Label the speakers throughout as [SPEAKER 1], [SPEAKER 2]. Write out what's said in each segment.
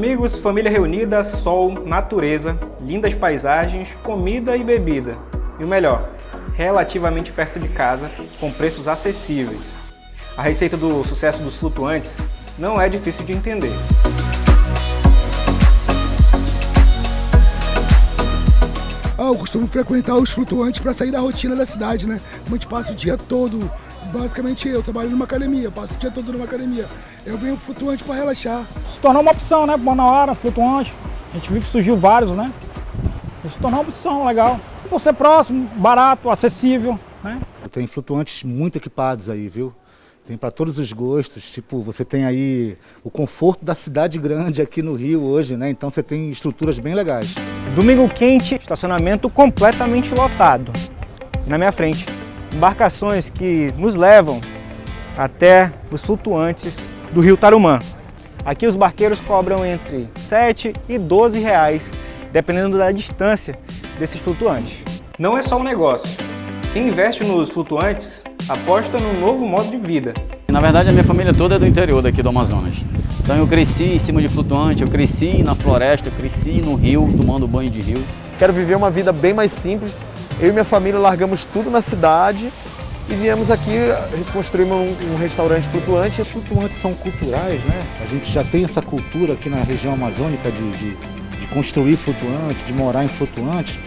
[SPEAKER 1] Amigos, família reunida, sol, natureza, lindas paisagens, comida e bebida. E o melhor, relativamente perto de casa, com preços acessíveis. A receita do sucesso dos flutuantes não é difícil de entender.
[SPEAKER 2] Eu costumo frequentar os flutuantes para sair da rotina da cidade, né? A gente passa o dia todo, basicamente eu trabalho numa academia, passo o dia todo numa academia. Eu venho pro flutuante para relaxar.
[SPEAKER 3] Se tornou uma opção, né? Bom na hora, flutuante. A gente viu que surgiu vários, né? Se tornou uma opção legal. Por ser próximo, barato, acessível, né?
[SPEAKER 4] Tem flutuantes muito equipados aí, viu? Tem para todos os gostos, tipo, você tem aí o conforto da cidade grande aqui no Rio hoje, né? Então você tem estruturas bem legais.
[SPEAKER 1] Domingo quente, estacionamento completamente lotado. E na minha frente, embarcações que nos levam até os flutuantes do Rio Tarumã. Aqui os barqueiros cobram entre 7 e 12 reais, dependendo da distância desses flutuantes. Não é só um negócio. Quem investe nos flutuantes aposta num novo modo de vida.
[SPEAKER 5] Na verdade, a minha família toda é do interior daqui do Amazonas. Então eu cresci em cima de flutuante, eu cresci na floresta, eu cresci no rio, tomando banho de rio.
[SPEAKER 6] Quero viver uma vida bem mais simples. Eu e minha família largamos tudo na cidade e viemos aqui, construímos um restaurante flutuante.
[SPEAKER 4] Os flutuantes são culturais, né? A gente já tem essa cultura aqui na região amazônica de construir flutuante, de morar em flutuante.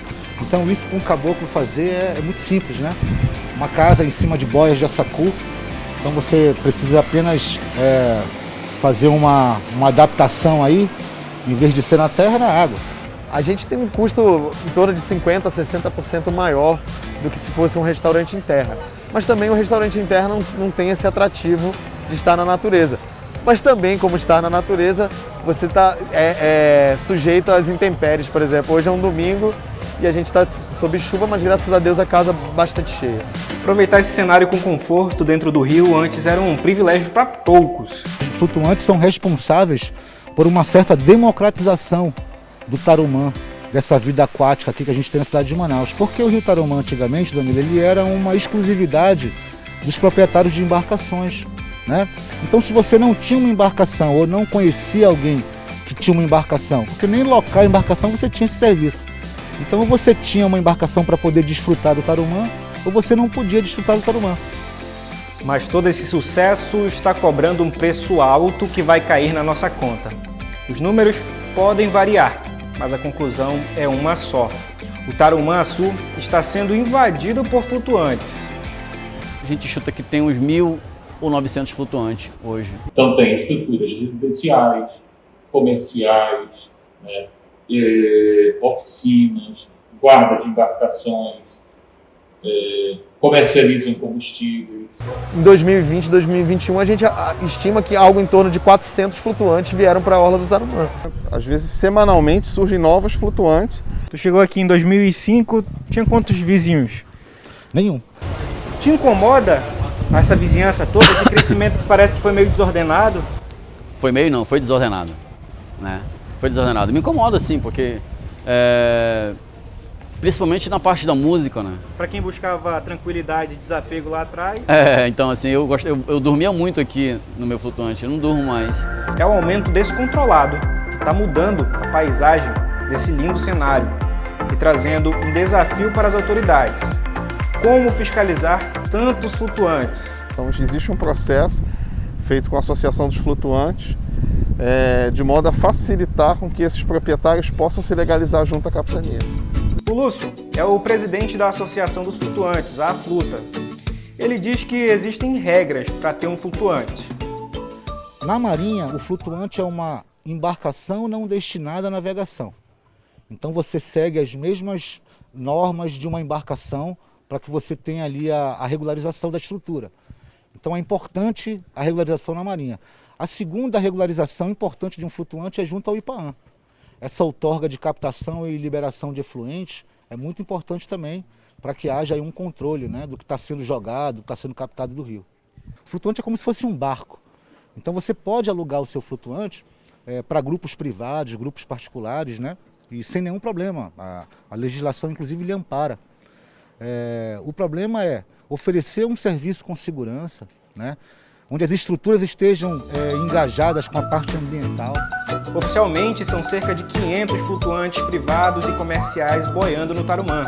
[SPEAKER 4] Então isso para um caboclo fazer é muito simples, né? Uma casa em cima de boias de assacu. Então você precisa apenas fazer uma adaptação aí, em vez de ser na terra, na água.
[SPEAKER 6] A gente tem um custo em torno de 50% a 60% maior do que se fosse um restaurante em terra. Mas também o restaurante em terra não tem esse atrativo de estar na natureza. Mas também, como estar na natureza, você está sujeito às intempéries. Por exemplo, hoje é um domingo e a gente está sob chuva, mas graças a Deus a casa bastante cheia.
[SPEAKER 1] Aproveitar esse cenário com conforto dentro do rio antes era um privilégio para poucos.
[SPEAKER 4] Os flutuantes são responsáveis por uma certa democratização do Tarumã, dessa vida aquática aqui que a gente tem na cidade de Manaus. Porque o Rio Tarumã antigamente, Danilo, ele era uma exclusividade dos proprietários de embarcações, né? Então se você não tinha uma embarcação ou não conhecia alguém que tinha uma embarcação, porque nem local a embarcação você tinha esse serviço. Então ou você tinha uma embarcação para poder desfrutar do Tarumã, ou você não podia desfrutar do Tarumã.
[SPEAKER 1] Mas todo esse sucesso está cobrando um preço alto que vai cair na nossa conta. Os números podem variar, mas a conclusão é uma só. O Tarumã Sul está sendo invadido por flutuantes.
[SPEAKER 5] A gente chuta que tem uns 1.000 ou 900 flutuantes hoje.
[SPEAKER 7] Então tem estruturas residenciais, comerciais, né, oficinas, guarda de embarcações, comercializam combustíveis.
[SPEAKER 6] Em 2020 e 2021 a gente estima que algo em torno de 400 flutuantes vieram para a orla do Tarumã.
[SPEAKER 8] Às vezes semanalmente surgem novos flutuantes.
[SPEAKER 1] Tu chegou aqui em 2005, tinha quantos vizinhos?
[SPEAKER 4] Nenhum.
[SPEAKER 1] Te incomoda essa vizinhança toda, esse crescimento que parece que foi meio desordenado?
[SPEAKER 5] Foi meio não, foi desordenado, né? Foi desordenado. Me incomoda sim, porque principalmente na parte da música, né?
[SPEAKER 1] Para quem buscava tranquilidade e desapego lá atrás.
[SPEAKER 5] Então assim, eu dormia muito aqui no meu flutuante, eu não durmo mais.
[SPEAKER 1] É o aumento descontrolado que está mudando a paisagem desse lindo cenário e trazendo um desafio para as autoridades. Como fiscalizar tantos flutuantes?
[SPEAKER 8] Então existe um processo feito com a Associação dos Flutuantes, de modo a facilitar com que esses proprietários possam se legalizar junto à capitania.
[SPEAKER 1] O Lúcio é o presidente da Associação dos Flutuantes, a Afluta. Ele diz que existem regras para ter um flutuante.
[SPEAKER 4] Na Marinha, o flutuante é uma embarcação não destinada à navegação. Então você segue as mesmas normas de uma embarcação para que você tenha ali a regularização da estrutura. Então é importante a regularização na Marinha. A segunda regularização importante de um flutuante é junto ao IPAAM. Essa outorga de captação e liberação de efluentes é muito importante também para que haja aí um controle, né, do que está sendo jogado, do que está sendo captado do rio. O flutuante é como se fosse um barco. Então você pode alugar o seu flutuante para grupos privados, grupos particulares, né, e sem nenhum problema. A legislação inclusive lhe ampara. O problema é oferecer um serviço com segurança, né, onde as estruturas estejam engajadas com a parte ambiental.
[SPEAKER 1] Oficialmente, são cerca de 500 flutuantes privados e comerciais boiando no Tarumã.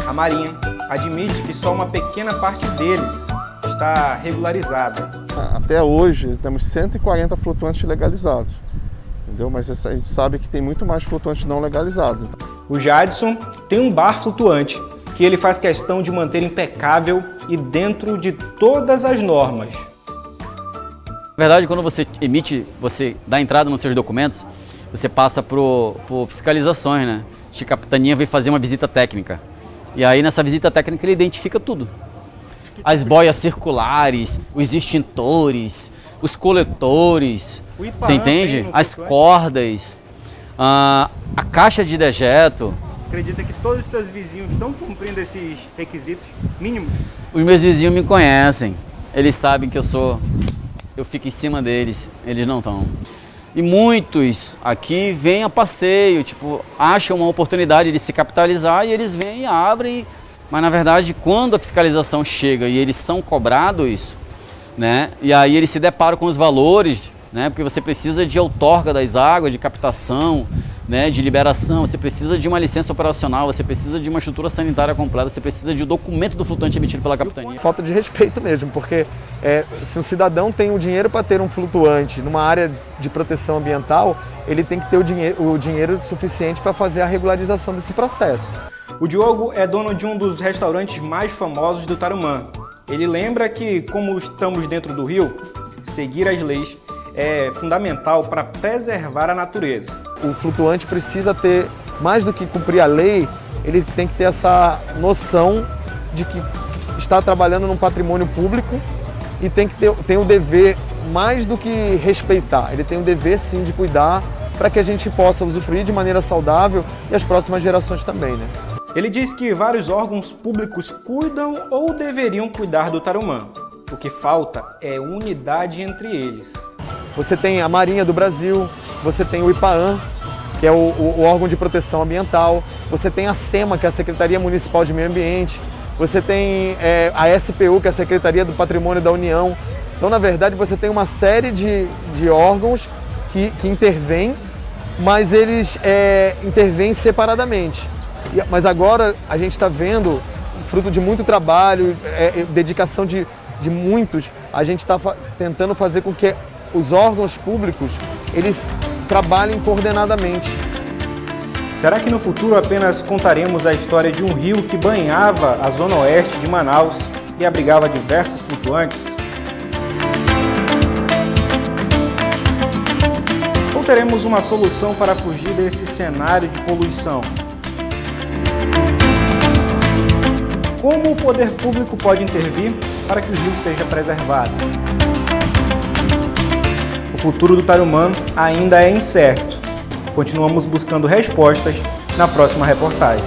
[SPEAKER 1] A Marinha admite que só uma pequena parte deles está regularizada.
[SPEAKER 8] Até hoje, temos 140 flutuantes legalizados, entendeu? Mas a gente sabe que tem muito mais flutuantes não legalizados.
[SPEAKER 1] O Jadson tem um bar flutuante que ele faz questão de manter impecável e dentro de todas as normas.
[SPEAKER 5] Na verdade, quando você emite, você dá entrada nos seus documentos, você passa por fiscalizações, né? A capitania vem fazer uma visita técnica. E aí nessa visita técnica ele identifica tudo. As boias circulares, os extintores, os coletores, você entende? As cordas, a caixa de dejeto.
[SPEAKER 1] Acredita que todos os seus vizinhos estão cumprindo esses requisitos mínimos?
[SPEAKER 5] Os meus vizinhos me conhecem, eles sabem que eu fico em cima deles, eles não estão. E muitos aqui vêm a passeio, tipo, acham uma oportunidade de se capitalizar e eles vêm e abrem. Mas na verdade, quando a fiscalização chega e eles são cobrados, né, e aí eles se deparam com os valores, né, porque você precisa de outorga das águas, de captação, né, de liberação, você precisa de uma licença operacional, você precisa de uma estrutura sanitária completa, você precisa de um documento do flutuante emitido pela capitania.
[SPEAKER 6] Falta de respeito mesmo, porque se um cidadão tem o dinheiro para ter um flutuante numa área de proteção ambiental, ele tem que ter o dinheiro suficiente para fazer a regularização desse processo.
[SPEAKER 1] O Diogo é dono de um dos restaurantes mais famosos do Tarumã. Ele lembra que, como estamos dentro do rio, seguir as leis é fundamental para preservar a natureza.
[SPEAKER 6] O flutuante precisa ter, mais do que cumprir a lei, ele tem que ter essa noção de que está trabalhando num patrimônio público e tem o dever, mais do que respeitar, ele tem o dever sim de cuidar para que a gente possa usufruir de maneira saudável e as próximas gerações também, né?
[SPEAKER 1] Ele diz que vários órgãos públicos cuidam ou deveriam cuidar do Tarumã. O que falta é unidade entre eles.
[SPEAKER 6] Você tem a Marinha do Brasil, você tem o IPAAM, que é o órgão de proteção ambiental, você tem a SEMA, que é a Secretaria Municipal de Meio Ambiente, você tem a SPU, que é a Secretaria do Patrimônio da União. Então, na verdade, você tem uma série de órgãos que intervêm, mas eles intervêm separadamente. Mas agora a gente está vendo, fruto de muito trabalho, dedicação de muitos, a gente está tentando fazer com que os órgãos públicos eles trabalhem coordenadamente.
[SPEAKER 1] Será que no futuro apenas contaremos a história de um rio que banhava a zona oeste de Manaus e abrigava diversos flutuantes? Ou teremos uma solução para fugir desse cenário de poluição? Como o poder público pode intervir para que o rio seja preservado? O futuro do Tarumã ainda é incerto. Continuamos buscando respostas na próxima reportagem.